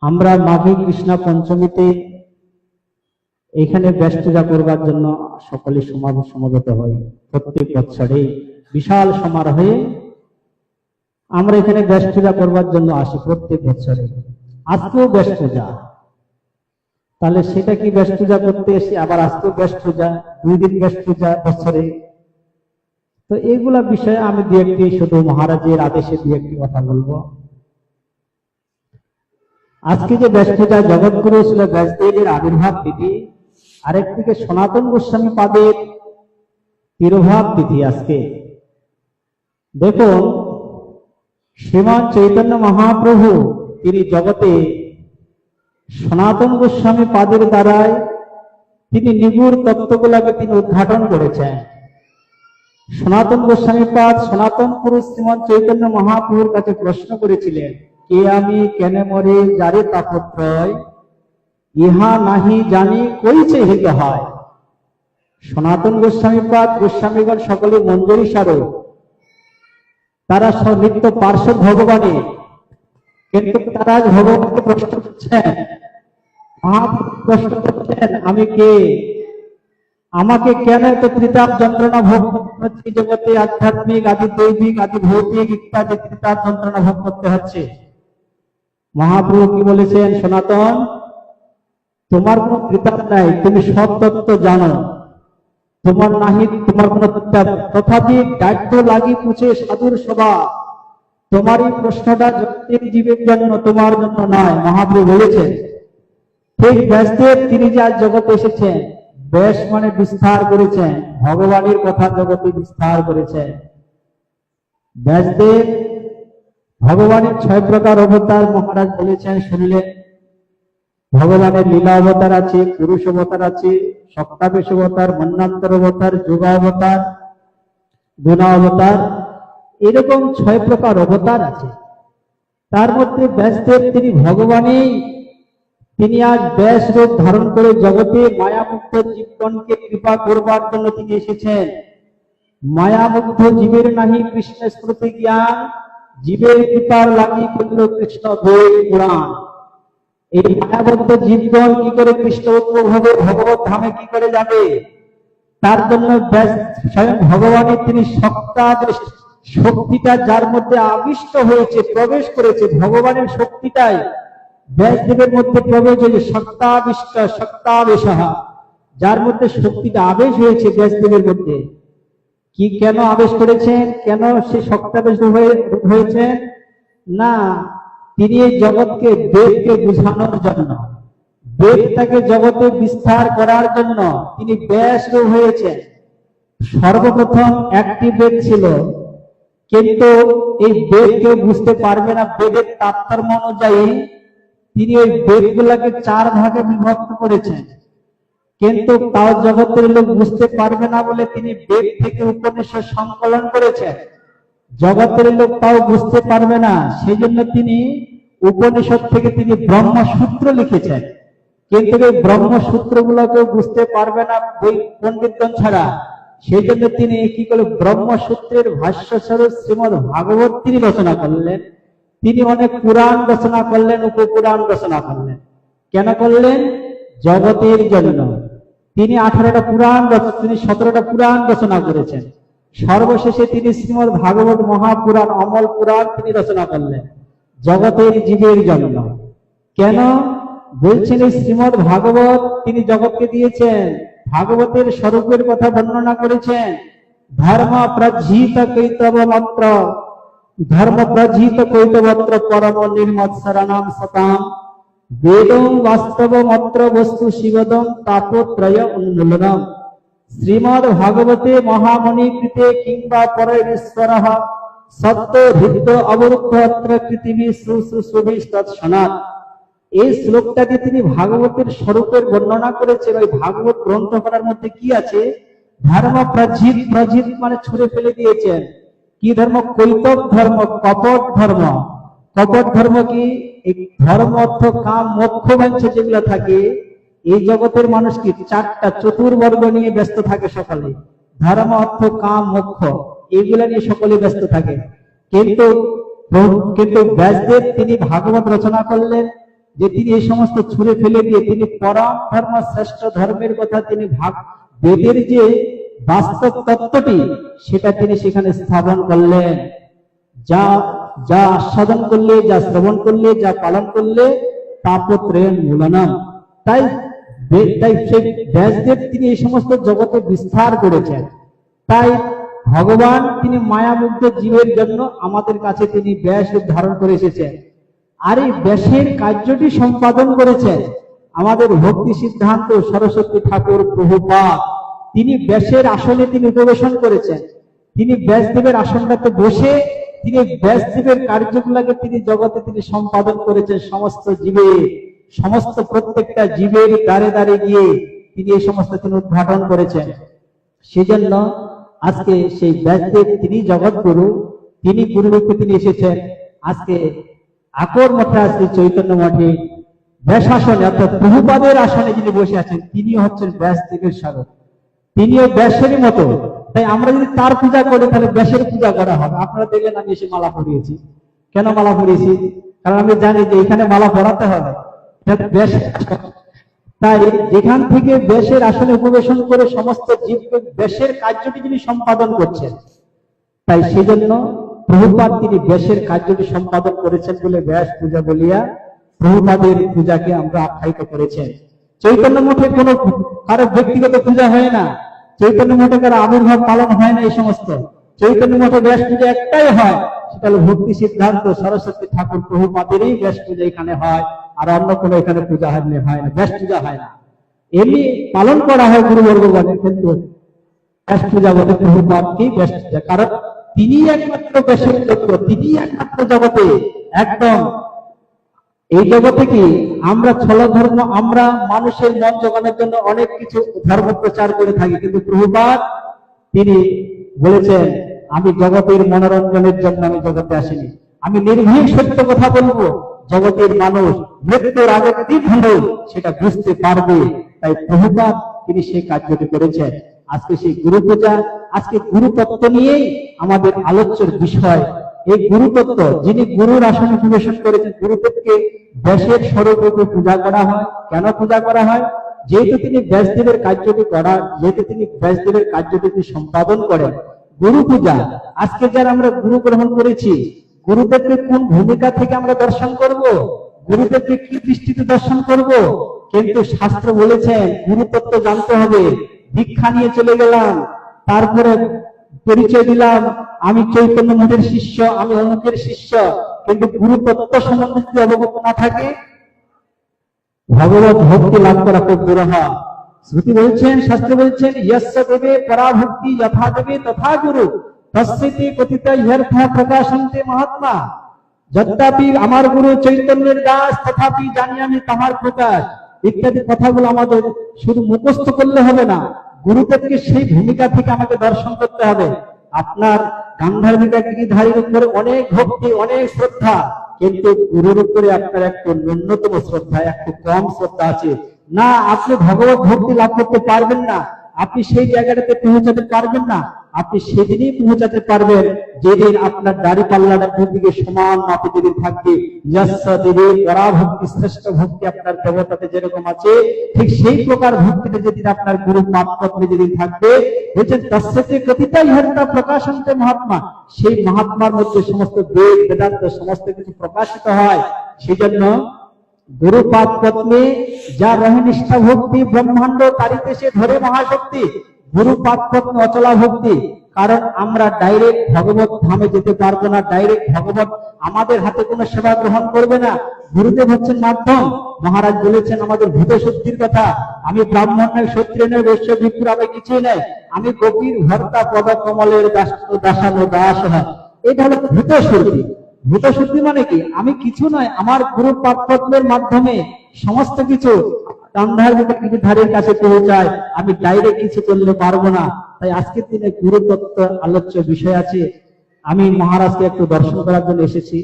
আমরা মাঘী কৃষ্ণা পঞ্চমীতে এখানে ব্যাস পূজা করবার জন্য সকলে সমবেত হই। প্রত্যেক বছরে বিশাল সমারোহে আমরা এখানে ব্যাস পূজা করবার জন্য আসি প্রত্যেক বছরে। আজকেও ব্যাস পূজা, তাহলে সেটা কি ব্যাস পূজা করতে এসে আবার আজকেও ব্যাস পূজা, 2 দিন ব্যাস পূজা বছরে। তো এগুলা বিষয়ে আমি দু একটি শুধু মহারাজের আদেশে দু একটি কথা বলবো। আজকে যে ব্যাস পূজা জগৎগুরু ছিল ব্যাসদেবের আবির্ভাব তিথি, আরেকদিকে সনাতন গোস্বামী পাদের তিরোভাব তিথি। আজকে দেখুন, শ্রীমান চৈতন্য মহাপ্রভু তিনি জগতে সনাতন গোস্বামী পাদের দ্বারাই তিনি নিগুড় তত্ত্বগুলোকে তিনি উদ্ঘাটন করেছেন। সনাতন গোস্বামী পাদ সনাতন পুরুষ শ্রীমান চৈতন্য মহাপ্রভুর কাছে প্রশ্ন করেছিলেন, কে আমি কেন মরে যারে তাপত্রয়, ইহা নাহি জানি কইছে হিতে হয়। সনাতন গোস্বামী পাদ গোস্বামীগণ সকলে মঞ্জুরি স্বরূপ, তারা নিত্য পার্শ্বদ ভগবানের, কিন্তু তারা ভগবানকে প্রশ্ন করছেন, মহাপ্রভু প্রশ্ন করছেন, আমি কে, আমাকে কেন এত ত্রিতাপ যন্ত্রণা ভোগ হচ্ছে জগতে, আধ্যাত্মিক আদি দৈবিক আদি ভৌতিক ইত্যাদি ত্রিতাপ যন্ত্রণা ভোগ করতে হচ্ছে। মহাপ্রভু কি বলেছেন, সনাতন তোমার কোন ত্রিতাপ নাই, তুমি সব তত্ত্ব জানো, তোমার নাহি তোমার কোন ত্রিতাপ, তথাপি দায়িত্ব লাগি পুছে সাধুর সভা, তোমার এই প্রশ্নটা জগতের জীবের জন্য, তোমার জন্য নয়। মহাপ্রভু বলেছেন ঠিক ব্যাসদেব তিনি যে আজ জগতে এসেছেন, ব্যাস মানে বিস্তার করেছেন, ভগবানের কথা জগতে বিস্তার করেছেন। ব্যাসদেব ভগবানের 6 প্রকার অবতার মহারাজ বলেছেন, শুনলেন। ভগবানের লীলা অবতার আছে, পুরুষ অবতার আছে, সপ্তাবেশ অবতার, মন্বন্তর অবতার, যুগ অবতার, গুণা অবতার, এরকম 6 প্রকার অবতার আছে। তার মধ্যে ব্যাসদেব তিনি ভগবানই, তিনি আজ ব্যাস রূপ ধারণ করে জগতে মায়ামুক্ত জীবগণকে কৃপা করবার জন্য তিনি এসেছেন। মায়ামুগ্ধ জীবের নাহি কৃষ্ণ স্মৃতি জ্ঞান, জীবের কৃপার লাগি করল কৃষ্ণ বই পুরাণ। এই মায়াবদ্ধ জীবগণ কি করে কৃষ্ণ উদ্ভব হবে, ভগবত ধামে কি করে যাবে, তার জন্য স্বয়ং ভগবানের তিনি সত্তাদেশ, শক্তিটা যার মধ্যে আবিষ্ট হয়েছে, প্রবেশ করেছে, ভগবানের শক্তিটাই ব্যাসদেবের মধ্যে প্রবেশ হয়েছে। সত্তাবিষ্ট সত্তাবেশ, যার মধ্যে শক্তিটা আবেশ হয়েছে ব্যাসদেবের মধ্যে। কি কেন আবেশ করেছেন, কেন সে সত্তাবেশ হয়েছে না, তিনি এই জগৎকে বেদকে বুঝানোর জন্য, বেদটাকে জগতে বিস্তার করার জন্য তিনি ব্যাস রূপ হয়েছেন। সর্বপ্রথম একটি বেদ ছিল, কিন্তু এই বেদকে বুঝতে পারবে না, বেদের তাৎপর্য অনুযায়ী তিনি ওই বেদগুলাকে 4 ভাগে বিভক্ত করেছেন, কিন্তু তাও জগতের লোক বুঝতে পারবে না বলে তিনি বেদ থেকে উপনিষদ সংকলন করেছেন। জগতের লোক তাও বুঝতে পারবে না, সেই জন্য তিনি উপনিষদ থেকে তিনি ব্রহ্মসূত্র লিখেছেন, কিন্তু এই ব্রহ্মসূত্র গুলোকেও বুঝতে পারবে না বই পণ্ডিতগণ ছাড়া। সেই জন্য তিনি কি করে ব্রহ্মসূত্রের ভাষ্য স্বরূপ শ্রীমদ ভাগবত তিনি রচনা করলেন। তিনি অনেক পুরাণ রচনা করলেন, উপপুরাণ রচনা করলেন। কেন করলেন? জগতের জন্য। তিনি 18টা পুরাণ, তিনি 17টা পুরাণ রচনা করেছেন। সর্বশেষে তিনি শ্রীমদ ভাগবত মহাপুরাণ, অমল পুরাণ তিনি রচনা করলেন জগতের জীবের জন্য। কেন বলছেন? এই শ্রীমদ ভাগবত তিনি জগৎকে দিয়েছেন, ভাগবতের স্বরূপের কথা বর্ণনা করেছেন। ধর্ম প্রজিত কৈতব মাত্র, ধর্ম প্রজিত কৈতবত্র পরম নির্মৎসরণাম সতাম, বেদং বাস্তব মাত্র বস্তু শিবদম তাপত্রয় উন্মূলনম। শ্রীমদ ভাগবতে মহামণি কৃতে কিংবা পরেশ্বর সত্য হৃদ অবরুদ্ধ অত্র পৃথিবী সুবিস্তৎসনাৎ। এই শ্লোকটাকে তিনি ভাগবতের স্বরূপের বর্ণনা করেছেন। ওই ভাগবত গ্রন্থ করার মধ্যে কি আছে? ধর্ম প্রজিত, প্রজিত মানে ছুঁড়ে ফেলে দিয়েছেন। কি ধর্ম? কৈতব ধর্ম, কপট ধর্ম। কপট ধর্ম কি? এই ধর্ম, অর্থ, কাম, মোক্ষ বাঞ্ছা যেগুলো থাকে, এই জগতের মানুষ কি 4টা চতুর্বর্গ নিয়ে ব্যস্ত থাকে সকলে। ধর্ম, অর্থ, কাম, মোক্ষ, এইগুলা নিয়ে সকলে ব্যস্ত থাকে। কিন্তু ব্যাসদেব তিনি ভাগবত রচনা করলেন, যে তিনি এই সমস্ত ছুঁড়ে ফেলে দিয়ে তিনি পরম ধর্ম শ্রেষ্ঠ ধর্মের কথা তিনি বেদের যে বাস্তব তত্ত্বটি সেটা তিনি সেখানে স্থাপন করলেন। যা যা আস্বাদন করলে, যা শ্রবণ করলে, যা পালন করলে তাপত্রেণ মূলনম। তাই সেই ব্যাসদেব তিনি এই সমস্ত জগতে বিস্তার করেছেন। তাই ভগবান তিনি মায়ামুগ্ধ জীবের জন্য আমাদের কাছে তিনি ব্যাস ধারণ করে এসেছেন। আর এই ব্যাসের কার্যটি সম্পাদন করেছেন আমাদের ভক্তি সিদ্ধান্ত সরস্বতী ঠাকুর প্রভুপাদ। তিনি ব্যাসের আসনে তিনি উপবেশন করেছেন। তিনি ব্যাসদেবের আসনটাতে বসে তিনি ব্যাসদেবের কার্যগুলোকে তিনি জগতে তিনি সম্পাদন করেছেন। সমস্ত জীবের, সমস্ত প্রত্যেকটা জীবের দ্বারে দ্বারে গিয়ে তিনি এই সমস্ত তিনি উদ্ঘাটন করেছেন। সেজন্য আজকে সেই ব্যাসদেব তিনি জগৎগুরু, তিনি গুরুরূপে তিনি এসেছেন। আজকে আকর মঠে, আজকে চৈতন্য মঠে ব্যাসাসনে অর্থাৎ প্রভুপাদের আসনে যিনি বসে আছেন তিনি হচ্ছেন ব্যাসদেবের স্বরূপ, তিনিও ব্যাসেরই মতো। তাই আমরা যদি তার পূজা করি তাহলে ব্যাসের পূজা করা হবে। আপনারা দেখলেন আমি এসে মালা পরিয়েছি। কেন মালা পরিয়েছি? কারণ আমি জানি যে এখানে মালা পরাতে হবে। তাই যেখান থেকে ব্যাসের আসনে উপবেশন করে সমস্ত জীবকে ব্যাসের কার্যটি যিনি সম্পাদন করছেন, তাই সেজন্য প্রভুপাদ তিনি ব্যাসের কার্যটি সম্পাদন করেছেন বলে ব্যাস পূজা বলিয়া প্রভুপাদের পূজাকে আমরা আখ্যায়িত করেছেন। চৈতন্য মঠে কোনো কারো ব্যক্তিগত পূজা হয় না, চৈতন্য মঠে কারো আবির্ভাব পালন হয় না। এই সমস্ত চৈতন্য মঠে ব্যাস পূজা একটাই হয়, সেটা হলো ভক্তি সিদ্ধান্ত সরস্বতী ঠাকুর প্রভুপাদেরই ব্যাস পূজা এখানে হয়। আর অন্য কোনো এখানে পূজা হয় না, ব্যাস পূজা হয় না। এমনি পালন করা হয় গুরুবর্গগণের, কিন্তু ব্যাস পূজা বলে প্রভুপাদকেই ব্যাস পূজা। কারণ তিনি একমাত্র ব্যাসের তত্ত্ব, তিনি একমাত্র জগতে একদম। এই জগতে কি আমরা ছল ধর্ম, আমরা মানুষের মন জোগানোর জন্য অনেক কিছু ধর্ম প্রচার করে থাকি, কিন্তু প্রভুপাদ তিনি বলেছেন আমি জগতের মনোরঞ্জনের জন্য আমি জগতে আসিনি, আমি নির্ভীক সত্য কথা বলবো। জগতের মানুষ মৃত্যুর আগে দিন হলেও সেটা বুঝতে পারবে। তাই প্রভুপাদ তিনি সেই কার্যটি করেছেন। আজকে সেই গুরু পূজা, আজকে গুরুতত্ত্ব নিয়েই আমাদের আলোচ্যের বিষয়। এই গুরুতত্ত্ব, যিনি গুরুর আসনে উপবেশন করেছেন, গুরুদেবকে ব্যাসের স্বরূপে পূজা করা হয়। কেন পূজা করা হয়? যেহেতু তিনি ব্যাসদেবের কার্যটি সম্পাদন করেন। গুরু পূজা, আজকে যারা আমরা গুরু গ্রহণ করেছি, গুরুদেবকে কোন ভূমিকা থেকে আমরা দর্শন করব, গুরুদেবকে কি দৃষ্টিতে দর্শন করব? কিন্তু শাস্ত্র বলেছেন গুরুতত্ত্ব জানতে হবে। দীক্ষা নিয়ে চলে গেলাম, তারপরে পরিচয় দিলাম আমি চৈতন্য মঠের শিষ্য, আমি অমুকের শিষ্য, কিন্তু গুরুতত্ত্ব সম্বন্ধে যদি অবগত না থাকে ভগবত ভক্তি লাভ করা খুব দুরূহ। শ্রুতি বলছেন, শাস্ত্র বলছেন ইয়স্য দেবে পরাভক্তি যথা দেবে তথা গুরু তস্যতে কথিত ইহর্থা প্রকাশন্তে মহাত্মা। যদ্যপি আমার গুরু চৈতন্যের দাস, তথাপি জানি আমি তাহার প্রকাশ। ইত্যাদি কথাগুলো আমাদের শুধু মুখস্থ করলে হবে না, গুরুদেবকে সেই ভূমিকা থেকে আমাকে দর্শন করতে হবে। আপনার গান্ধার্বিকাকে ধারীর উপরে অনেক ভক্তি, অনেক শ্রদ্ধা, কিন্তু গুরুর উপরে আপনার একটু ন্যূনতম শ্রদ্ধা, একটু কম শ্রদ্ধা আছে না। আপনি ভগবত ভক্তি লাভ করতে পারবেন না, আপনি সেই জায়গাটাতে পৌঁছাতে পারবেন না। আপনি সেদিনই পৌঁছাতে পারবেন যেদিন আপনার দাড়ি পাল্লাটা দুদিকে সমান মাপে যেদিন থাকবে। যস্য দেবে পরাভক্তি, শ্রেষ্ঠ ভক্তি আপনার দেবতাতে যেরকম আছে, ঠিক সেই প্রকার ভক্তিতে যেদিন আপনার গুরু পাদপদ্মে যেদিন থাকবে, বলছেন তস্যতে কথিত ইহর্থা প্রকাশন্তে মহাত্মা। সেই মহাত্মার মধ্যে সমস্ত বেদ বেদান্ত সমস্ত কিছু প্রকাশিত হয়। সেই জন্য গুরু পাদপদ্মে যা রহে নিষ্ঠা ভক্তি, ব্রহ্মাণ্ড তারিতে সে ধরে মহাশক্তি। গুরু পাদপদ্মে অচলা ভক্তি। কারণ আমরা ডাইরেক্ট ভগবত ধামে যেতে পারবো না, ডাইরেক্ট ভগবত আমাদের হাতে কোনো সেবা গ্রহণ করবে না। গুরুদেব হচ্ছেন মাধ্যম। মহারাজ বলেছেন আমাদের ভূত শুদ্ধির কথা, আমি ব্রাহ্মণ নয়, ক্ষত্রিয় নয়, বৈশ্য ভিক্ষুর, আমি কিছুই নাই, আমি গোপীর ভর্তা পদ কমলের দাসানো দাস। এটা হলো ভূত শুদ্ধি। ভূত শুদ্ধি মানে কি? আমি কিছু নয়, আমার গুরু পাদপদ্মের মাধ্যমে সমস্ত কিছু গান্ধার্বিকার কাছে পৌঁছায়। আমি ডাইরেক্ট কিছু করলে পারবো না। তাই আজকের দিনে গুরুতত্ত্ব আলোচ্য বিষয় আছে। আমি মহারাজকে একটু দর্শন করার জন্য এসেছি।